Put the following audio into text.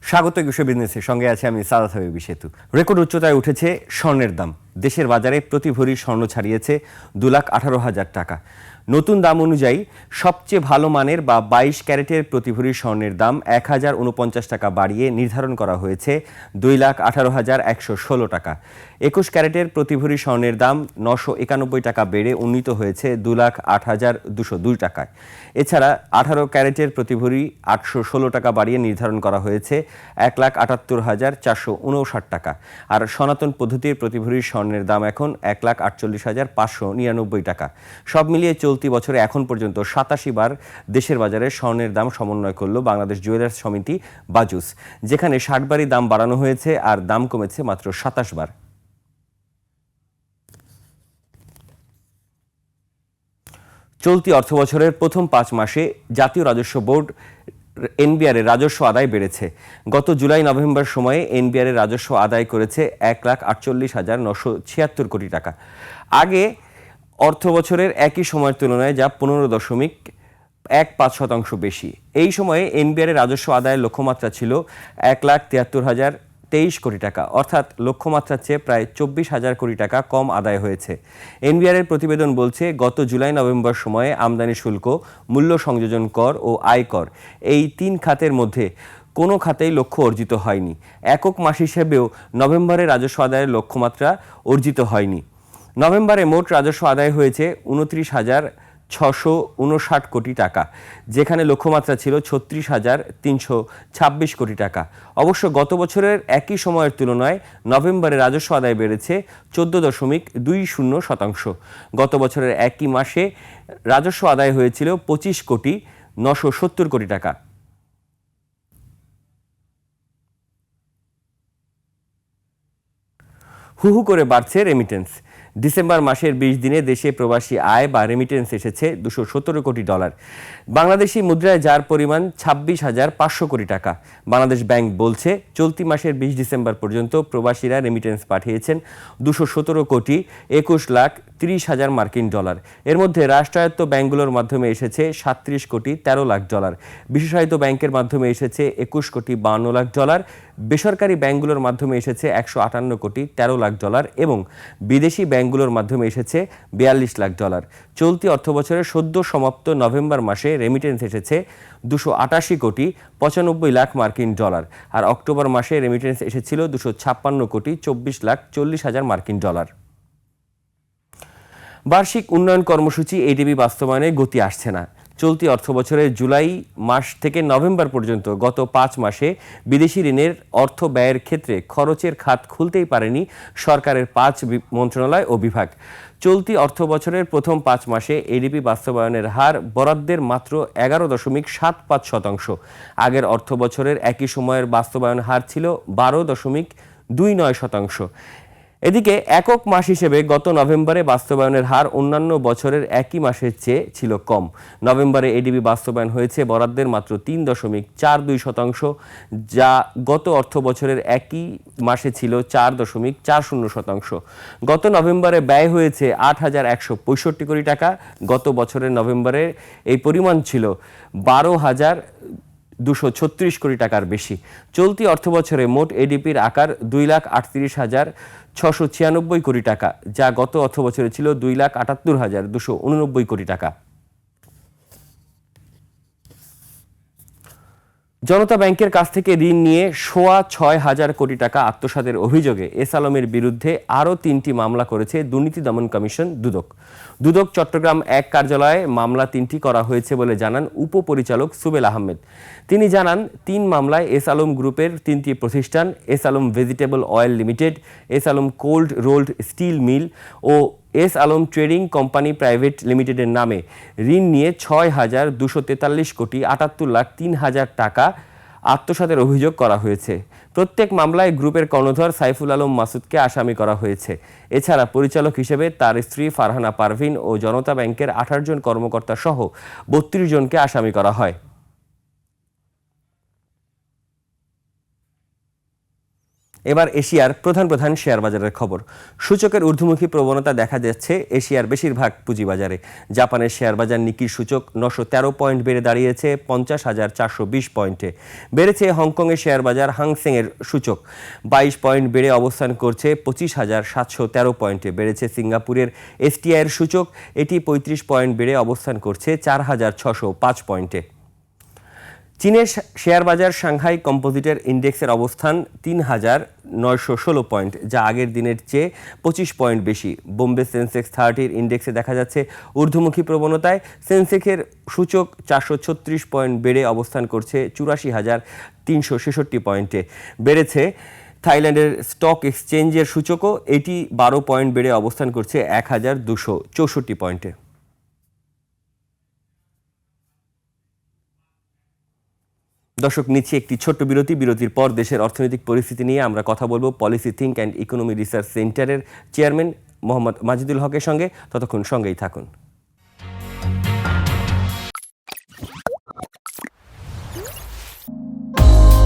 স্বাগত একুশে বিজনেসের সঙ্গে আছে আমি সাদাত হাবিবি সেতু। রেকর্ড উচ্চতায় উঠেছে স্বর্ণের দাম। দেশের বাজারে প্রতি ভরি স্বর্ণ ছাড়িয়েছে 2,18,000 টাকা। নতুন দাম অনুযায়ী সবচেয়ে ভালো মানের বা 22 ক্যারেটের প্রতি ভরি স্বর্ণের দাম 1,049 টাকা বাড়িয়ে নির্ধারণ করা হয়েছে 2,18,116 টাকা। 21 ক্যারেটের প্রতি ভরি স্বর্ণের দাম 991 টাকা বেড়ে উন্নীত হয়েছে 2,08,202 টাকায়। এছাড়া 18 ক্যারেটের প্রতি ভরি 816 টাকা বাড়িয়ে নির্ধারণ করা হয়েছে 1,78,459 টাকা। আর সনাতন পদ্ধতির প্রতি ভরি স্বর্ণের দাম এখন 1,48,599 টাকা। সব মিলিয়ে চলতি বছরে এখন পর্যন্ত 87 বার দেশের বাজারে স্বর্ণের দাম সমন্বয় করল বাংলাদেশ জুয়েলার্স সমিতি বাজুস, যেখানে 60 বারই দাম বাড়ানো হয়েছে আর দাম কমেছে মাত্র 27 বার। চলতি অর্থবছরের প্রথম 5 মাসে জাতীয় রাজস্ব বোর্ড এনবিআর এর রাজস্ব আদায় বেড়েছে। গত জুলাই নভেম্বর সময়ে এনবিআর এর রাজস্ব আদায় করেছে 1,48,976 কোটি টাকা। আগে অর্থ বছরের একই সময়ের তুলনায় যা 15.15% বেশি। এই সময়ে এনবিআর এর রাজস্ব আদায়ের লক্ষ্যমাত্রা ছিল 1,73,023 কোটি টাকা, অর্থাৎ লক্ষ্যমাত্রার চেয়ে প্রায় 24,000 কোটি টাকা কম আদায় হয়েছে। এনবিআর এর প্রতিবেদন বলছে, গত জুলাই নভেম্বর সময়ে আমদানি শুল্ক, মূল্য সংযোজন কর ও আয়কর এই 3 খাতের মধ্যে কোনো খাতেই লক্ষ্য অর্জিত হয়নি। একক মাস হিসেবেও নভেম্বরে রাজস্ব আদায়ের লক্ষ্যমাত্রা অর্জিত হয়নি। নভেম্বরে মোট রাজস্ব আদায় হয়েছে 29,659 কোটি টাকা, যেখানে লক্ষ্যমাত্রা ছিল 36,326 কোটি টাকা। অবশ্য গত বছরের একই সময়ের তুলনায় নভেম্বরে রাজস্ব আদায় বেড়েছে 14.20%। গত বছরের একই মাসে রাজস্ব আদায় হয়েছিল 25,970 কোটি টাকা। হুহু করে বাড়ছে রেমিটেন্স। ডিসেম্বর মাসের 20 দিনে দেশে প্রবাসী আয় বা রেমিটেন্স এসেছে $217 কোটি। বাংলাদেশি মুদ্রায় যার পরিমাণ 26,500 কোটি টাকা। বাংলাদেশ ব্যাংক বলছে, চলতি মাসের 20 ডিসেম্বর পর্যন্ত প্রবাসীরা রেমিটেন্স পাঠিয়েছেন $217,30,30,000 মার্কিন ডলার। এর মধ্যে রাষ্ট্রায়ত্ত ব্যাংকগুলোর মাধ্যমে এসেছে $37,13,00,000, বিশেষায়িত ব্যাংকের মাধ্যমে এসেছে $21,52,00,000, বেসরকারি ব্যাংকগুলোর মাধ্যমে এসেছে $158,13,00,000 এবং বিদেশি ব্যাংকগুলোর মাধ্যমে এসেছে $42,00,000। চলতি অর্থবছরের সদ্য সমাপ্ত নভেম্বর মাসে রেমিটেন্স এসেছে $288,95,00,000 মার্কিন ডলার, আর অক্টোবর মাসে রেমিটেন্স এসেছিল $256,24,40,000 মার্কিন ডলার। বার্ষিক উন্নয়ন কর্মসূচি এডিবি বাস্তবায়নে গতি আসছে না। চলতি অর্থবছরের জুলাই মাস থেকে নভেম্বর পর্যন্ত গত 5 মাসে বিদেশি ঋণের অর্থ ব্যয়ের ক্ষেত্রে খরচের খাত খুলতেই পারেনি সরকারের 5 মন্ত্রণালয় ও বিভাগ। চলতি অর্থবছরের প্রথম 5 মাসে এডিপি বাস্তবায়নের হার বরাদ্দের মাত্র 11.75%। আগের অর্থবছরের একই সময়ের বাস্তবায়ন হার ছিল 12.29%। এদিকে একক মাস হিসেবে গত নভেম্বরে বাস্তবায়নের হার অন্যান্য বছরের একই মাসের চেয়ে ছিল কম। নভেম্বরে এডিবি বাস্তবায়ন হয়েছে বরাদ্দের মাত্র 3.42%, যা গত অর্থ বছরের একই মাসে ছিল 4.40%। গত নভেম্বরে ব্যয় হয়েছে 8,165 কোটি টাকা। গত বছরের নভেম্বরে এই পরিমাণ ছিল 12,236 কোটি টাকার বেশি। চলতি অর্থবছরে মোট এডিপির আকার 2,38,696 কোটি টাকা, যা গত অর্থবছরে ছিল 2,78,289 কোটি টাকা। জনতা ব্যাংকের কাছ থেকে ঋণ নিয়ে 6,500 কোটি টাকা আত্মসাতের অভিযোগে এস আলমের বিরুদ্ধে আরও 3টি মামলা করেছে দুর্নীতি দমন কমিশন দুদক। দুদক চট্টগ্রাম 1 কার্যালয়ে মামলা 3টি করা হয়েছে বলে জানান উপপরিচালক সুবেল আহমেদ। তিনি জানান, 3 মামলায় এস আলম গ্রুপের 3টি প্রতিষ্ঠান S Alam vegetable oil limited, S Alam cold rolled steel mill ও S Alam trading company private লিমিটেডের নামে ঋণ নিয়ে 6,243,78,03,000 টাকা আত্মসাতের অভিযোগ করা হয়েছে। প্রত্যেক মামলায় গ্রুপের কর্ণধর সাইফুল আলম মাসুদকে আসামি করা হয়েছে। এছাড়া পরিচালক হিসেবে তার স্ত্রী ফারহানা পারভিন ও জনতা ব্যাংকের 18 জন কর্মকর্তা সহ 32 জনকে আসামি করা হয়। এবার এশিয়ার প্রধান শেয়ার বাজারের খবর। সূচকের ঊর্ধ্বমুখী প্রবণতা দেখা যাচ্ছে এশিয়ার বেশিরভাগ পুঁজিবাজারে। জাপানের শেয়ার বাজার নিকি সূচক 913 পয়েন্ট বেড়ে দাঁড়িয়েছে 50,420 পয়েন্টে। বেড়েছে হংকংয়ের শেয়ার বাজার হাংসেংয়ের সূচক 22 পয়েন্ট বেড়ে অবস্থান করছে 25,713 পয়েন্টে। বেড়েছে সিঙ্গাপুরের এসটিআইয়ের সূচক, এটি 35 পয়েন্ট বেড়ে অবস্থান করছে 4,605 পয়েন্টে। চীনের শেয়ার বাজার সাংহাই কম্পোজিটের ইন্ডেক্সের অবস্থান 3,916 পয়েন্ট, যা আগের দিনের চেয়ে 25 পয়েন্ট বেশি। বোম্বে সেন্সেক্স 30 ইন্ডেক্সে দেখা যাচ্ছে ঊর্ধ্বমুখী প্রবণতায়। সেন্সেক্সের সূচক 436 পয়েন্ট বেড়ে অবস্থান করছে 84,366 পয়েন্টে। বেড়েছে থাইল্যান্ডের স্টক এক্সচেঞ্জের সূচকও, এটি 12 পয়েন্ট বেড়ে অবস্থান করছে 1,264 পয়েন্টে। দর্শক, নিচ্ছে একটি ছোট্ট বিরতির পর দেশের অর্থনৈতিক পরিস্থিতি নিয়ে আমরা কথা বলবো policy think and economy research সেন্টারের চেয়ারম্যান মোহাম্মদ মাজিদুল হকের সঙ্গে। ততক্ষণ সঙ্গেই থাকুন।